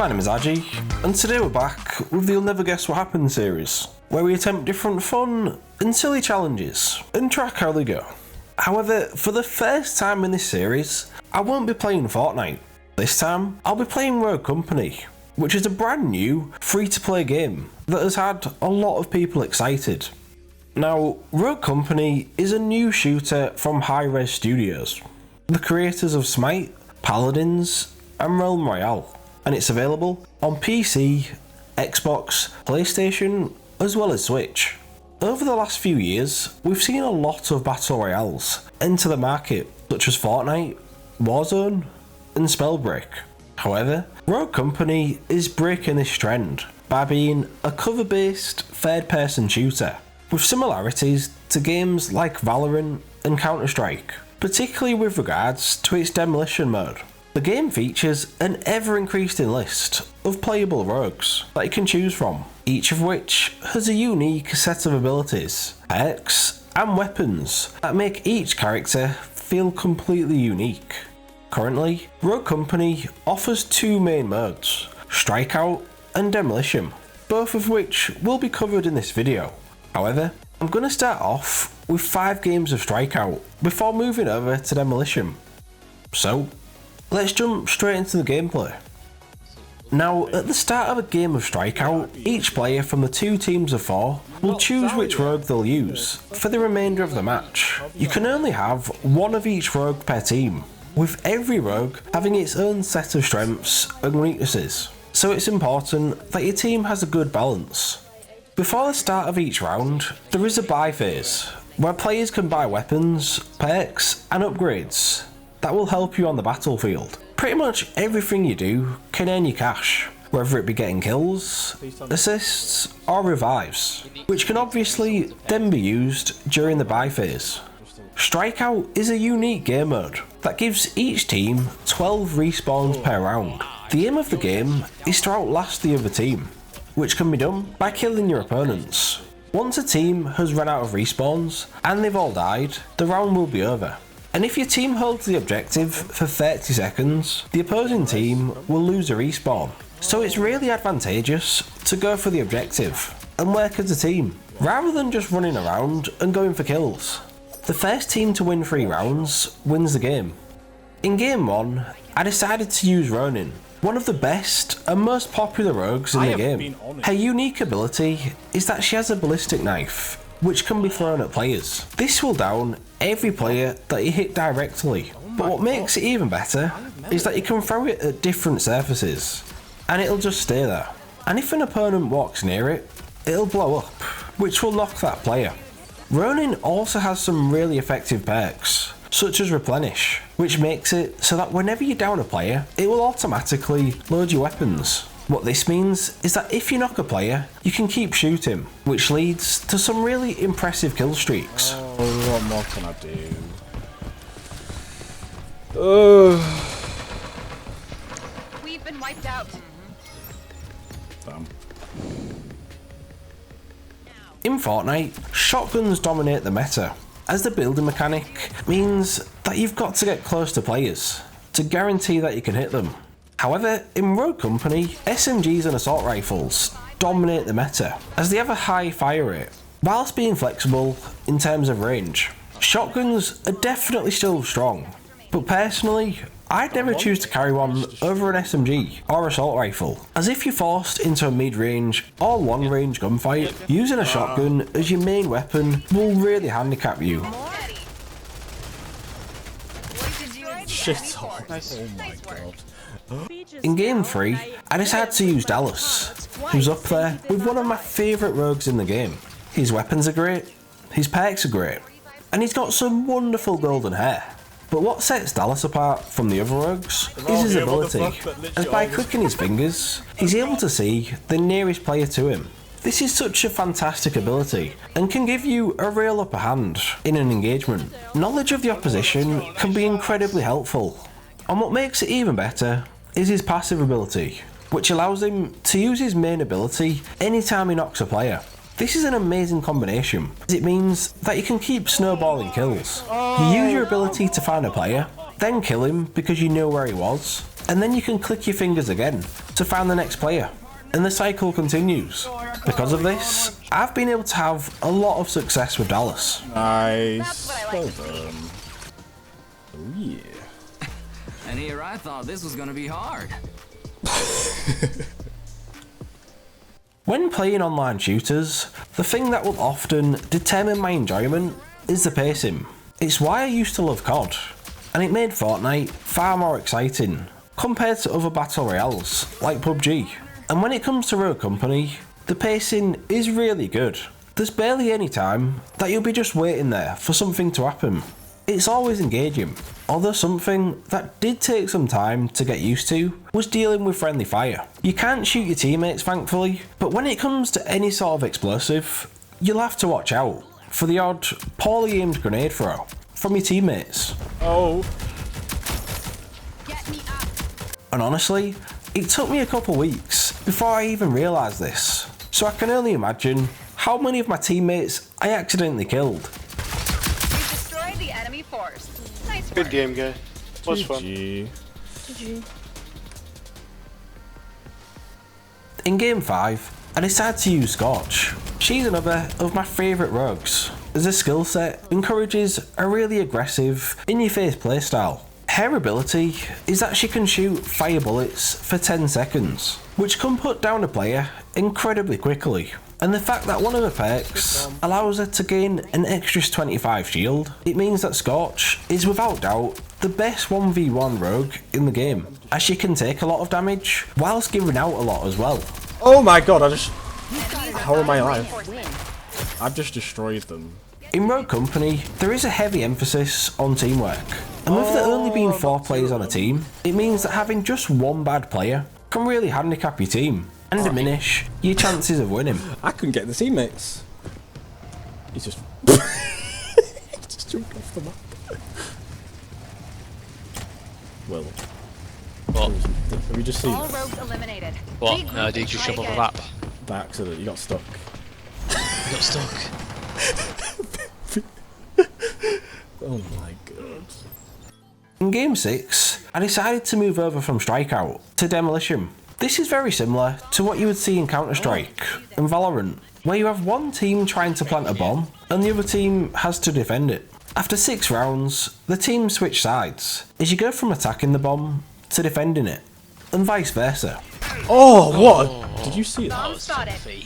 My name is Aji, and today we're back with the You'll Never Guess What Happened series, where we attempt different fun and silly challenges and track how they go. However, for the first time in this series, I won't be playing Fortnite. This time, I'll be playing Rogue Company, which is a brand new free-to-play game that has had a lot of people excited. Now, Rogue Company is a new shooter from Hi-Rez Studios, the creators of Smite, Paladins, and Realm Royale, and it's available on PC, Xbox, PlayStation, as well as Switch. Over the last few years, we've seen a lot of battle royales enter the market, such as Fortnite, Warzone, and Spellbreak. However, Rogue Company is breaking this trend by being a cover-based third-person shooter, with similarities to games like Valorant and Counter-Strike, particularly with regards to its Demolition mode. The game features an ever-increasing list of playable rogues that you can choose from, each of which has a unique set of abilities, perks, and weapons that make each character feel completely unique. Currently, Rogue Company offers two main modes, Strikeout and Demolition, both of which will be covered in this video. However, I'm going to start off with 5 games of Strikeout before moving over to Demolition. So, let's jump straight into the gameplay. Now, at the start of a game of Strikeout, each player from the 2 teams of 4 will choose which rogue they'll use for the remainder of the match. You can only have one of each rogue per team, with every rogue having its own set of strengths and weaknesses, so it's important that your team has a good balance. Before the start of each round, there is a buy phase, where players can buy weapons, perks, and upgrades that will help you on the battlefield. Pretty much everything you do can earn you cash, whether it be getting kills, assists, or revives, which can obviously then be used during the buy phase. Strikeout is a unique game mode that gives each team 12 respawns per round. The aim of the game is to outlast the other team, which can be done by killing your opponents. Once a team has run out of respawns and they've all died, the round will be over. And if your team holds the objective for 30 seconds, the opposing team will lose a respawn. So it's really advantageous to go for the objective and work as a team, rather than just running around and going for kills. The first team to win 3 rounds wins the game. In game 1, I decided to use Ronin, one of the best and most popular rogues in the game. Her unique ability is that she has a ballistic knife, which can be thrown at players. This will down every player that you hit directly, but what makes it even better is that you can throw it at different surfaces, and it'll just stay there. And if an opponent walks near it, it'll blow up, which will knock that player. Ronin also has some really effective perks, such as Replenish, which makes it so that whenever you down a player, it will automatically load your weapons. What this means is that if you knock a player, you can keep shooting, which leads to some really impressive kill streaks. Oh, what more can I do? We've been wiped out. Damn. In Fortnite, shotguns dominate the meta, as the building mechanic means that you've got to get close to players to guarantee that you can hit them. However, in Rogue Company, SMGs and assault rifles dominate the meta, as they have a high fire rate, whilst being flexible in terms of range. Shotguns are definitely still strong, but personally, I'd never choose to carry one over an SMG or assault rifle, as if you're forced into a mid-range or long-range gunfight, using a shotgun as your main weapon will really handicap you. Shit on. Oh my god. In game 3, I decided to use Dallas, who's up there with one of my favourite rogues in the game. His weapons are great, his perks are great, and he's got some wonderful golden hair. But what sets Dallas apart from the other rogues is his ability, as by clicking his fingers, he's able to see the nearest player to him. This is such a fantastic ability, and can give you a real upper hand in an engagement. Knowledge of the opposition can be incredibly helpful, and what makes it even better is his passive ability, which allows him to use his main ability anytime he knocks a player. This is an amazing combination, as it means that you can keep snowballing kills. You use your ability to find a player, then kill him because you know where he was, and then you can click your fingers again to find the next player, and the cycle continues. Because of this, I've been able to have a lot of success with Dallas. Nice. Well done. Oh yeah. And here I thought this was gonna be hard. When playing online shooters, the thing that will often determine my enjoyment is the pacing. It's why I used to love COD, and it made Fortnite far more exciting compared to other battle royales like PUBG. And when it comes to Rogue Company, the pacing is really good. There's barely any time that you'll be just waiting there for something to happen. It's always engaging, although something that did take some time to get used to was dealing with friendly fire. You can't shoot your teammates thankfully, but when it comes to any sort of explosive, you'll have to watch out for the odd poorly aimed grenade throw from your teammates. Oh. Get me up. And honestly, it took me a couple weeks before I even realised this, so I can only imagine how many of my teammates I accidentally killed. You destroyed the enemy force. Nice work. Good game, guy. Was fun. GG. In game 5, I decided to use Scorch. She's another of my favourite rogues, as her skill set encourages a really aggressive, in-your-face playstyle. Her ability is that she can shoot fire bullets for 10 seconds, which can put down a player incredibly quickly. And the fact that one of her perks allows her to gain an extra 25 shield, it means that Scorch is without doubt the best 1v1 rogue in the game, as she can take a lot of damage whilst giving out a lot as well. Oh my god, how am I alive? I've just destroyed them. In Rogue Company, there is a heavy emphasis on teamwork, and with there only being 4 players on a team, it means that having just one bad player can really handicap your team and diminish your chances of winning. I couldn't get the teammates. He's just... He's just jumped off the map. Well... What? Have you just seen All it? rogues eliminated. What? Regroup No, did you and just try jump off the again. map? By accident, you got stuck. You got stuck. Oh my god. In game 6, I decided to move over from Strikeout to Demolition. This is very similar to what you would see in Counter-Strike and Valorant, where you have one team trying to plant a bomb and the other team has to defend it. After 6 rounds, the teams switch sides as you go from attacking the bomb to defending it, and vice versa. Oh, what? Did you see that? Bomb spotted.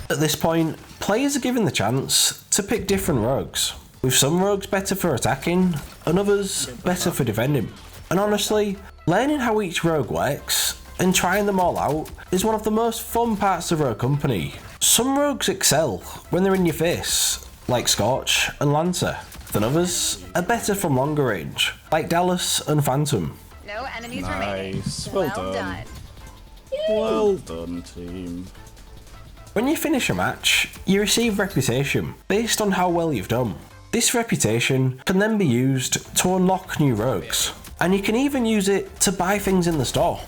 At this point, players are given the chance to pick different rogues, with some rogues better for attacking and others better for defending. And honestly, learning how each rogue works and trying them all out is one of the most fun parts of Rogue Company. Some rogues excel when they're in your face, like Scorch and Lancer, then others are better from longer range, like Dallas and Phantom. No enemies remaining. Nice. Well done. Well done, team. When you finish a match, you receive reputation based on how well you've done. This reputation can then be used to unlock new rogues, and you can even use it to buy things in the store.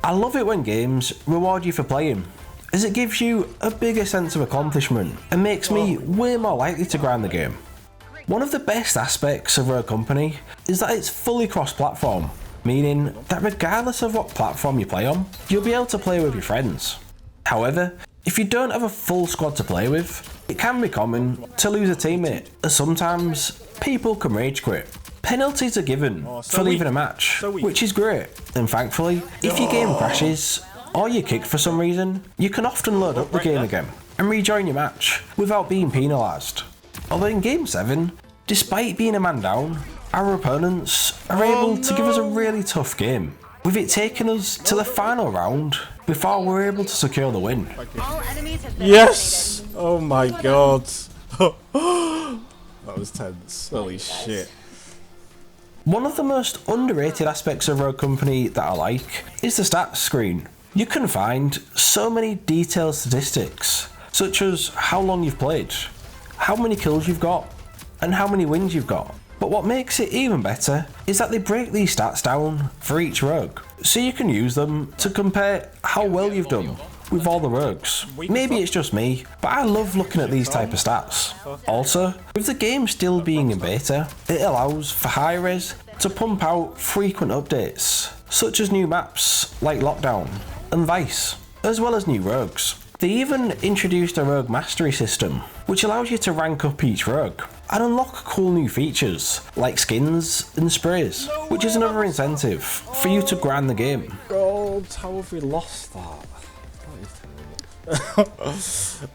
I love it when games reward you for playing, as it gives you a bigger sense of accomplishment and makes me way more likely to grind the game. One of the best aspects of Rogue Company is that it's fully cross-platform, meaning that regardless of what platform you play on, you'll be able to play with your friends. However, if you don't have a full squad to play with, it can be common to lose a teammate, as sometimes people can rage quit. Penalties are given for leaving a match, which is great, and thankfully, if your game crashes or you're kicked for some reason, you can often load up the game again and rejoin your match without being penalised. Although in game 7, despite being a man down, our opponents are able to give us a really tough game, with it taking us to the final round before we're able to secure the win. All enemies have been Yes! Oh my god. That was tense. Holy shit. One of the most underrated aspects of Rogue Company that I like is the stats screen. You can find so many detailed statistics, such as how long you've played, how many kills you've got, and how many wins you've got. But what makes it even better is that they break these stats down for each rogue, so you can use them to compare how well you've done with all the rogues. Maybe it's just me, but I love looking at these type of stats. Also, with the game still being in beta, it allows for high res, to pump out frequent updates, such as new maps like Lockdown and Vice, as well as new rogues. They even introduced a rogue mastery system, which allows you to rank up each rogue and unlock cool new features like skins and sprays, which is another incentive for you to grind the game. God, how have we lost that? That is terrible.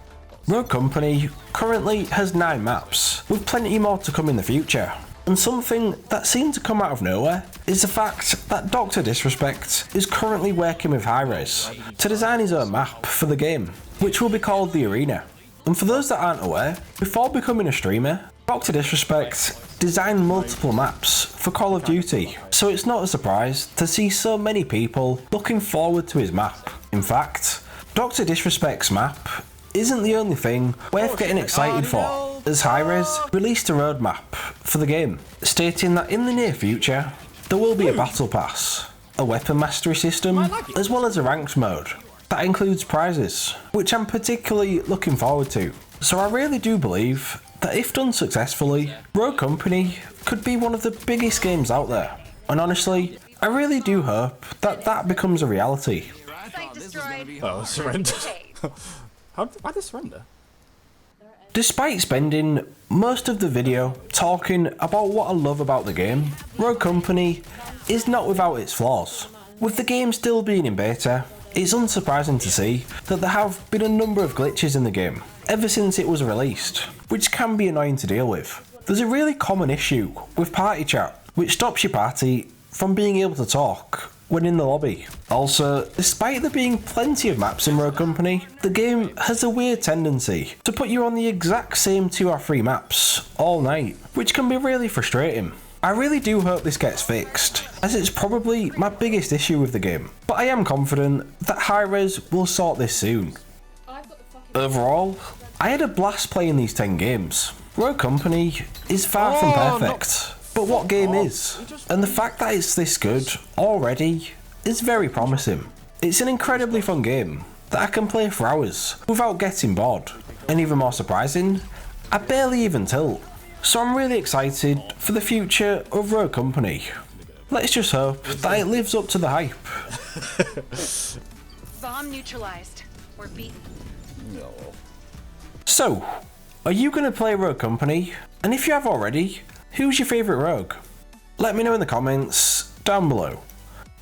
Rogue Company currently has 9 maps, with plenty more to come in the future. And something that seemed to come out of nowhere is the fact that Dr. Disrespect is currently working with Hi-Rez to design his own map for the game, which will be called The Arena. And for those that aren't aware, before becoming a streamer, Dr. Disrespect designed multiple maps for Call of Duty, so it's not a surprise to see so many people looking forward to his map. In fact, Dr. Disrespect's map isn't the only thing worth getting excited for, as Hi-Rez released a roadmap for the game, stating that in the near future, there will be a battle pass, a weapon mastery system, as well as a ranked mode that includes prizes, which I'm particularly looking forward to. So I really do believe that if done successfully, Rogue Company could be one of the biggest games out there. And honestly, I really do hope that that becomes a reality. Site destroyed. Oh, surrender. Okay. Why'd they surrender? Despite spending most of the video talking about what I love about the game, Rogue Company is not without its flaws. With the game still being in beta, it's unsurprising to see that there have been a number of glitches in the game ever since it was released, which can be annoying to deal with. There's a really common issue with party chat, which stops your party from being able to talk when in the lobby. Also, despite there being plenty of maps in Rogue Company, the game has a weird tendency to put you on the exact same 2 or 3 maps all night, which can be really frustrating. I really do hope this gets fixed, as it's probably my biggest issue with the game, but I am confident that Hi-Rez will sort this soon. Overall, I had a blast playing these 10 games. Rogue Company is far from perfect, but what game is? And the fact that it's this good already is very promising. It's an incredibly fun game that I can play for hours without getting bored. And even more surprising, I barely even tilt. So I'm really excited for the future of Rogue Company. Let's just hope that it lives up to the hype. Bomb neutralized. We're beaten. No. So, are you going to play Rogue Company? And if you have already, who's your favourite rogue? Let me know in the comments down below.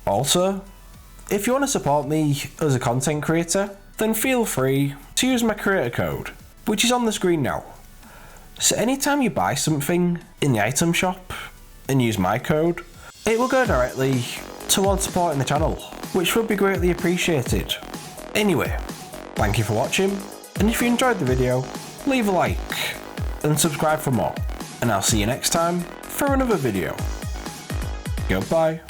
Also, if you want to support me as a content creator, then feel free to use my creator code, which is on the screen now. So anytime you buy something in the item shop and use my code, it will go directly towards supporting the channel, which would be greatly appreciated. Anyway, thank you for watching, and if you enjoyed the video, leave a like and subscribe for more. And I'll see you next time for another video. Goodbye.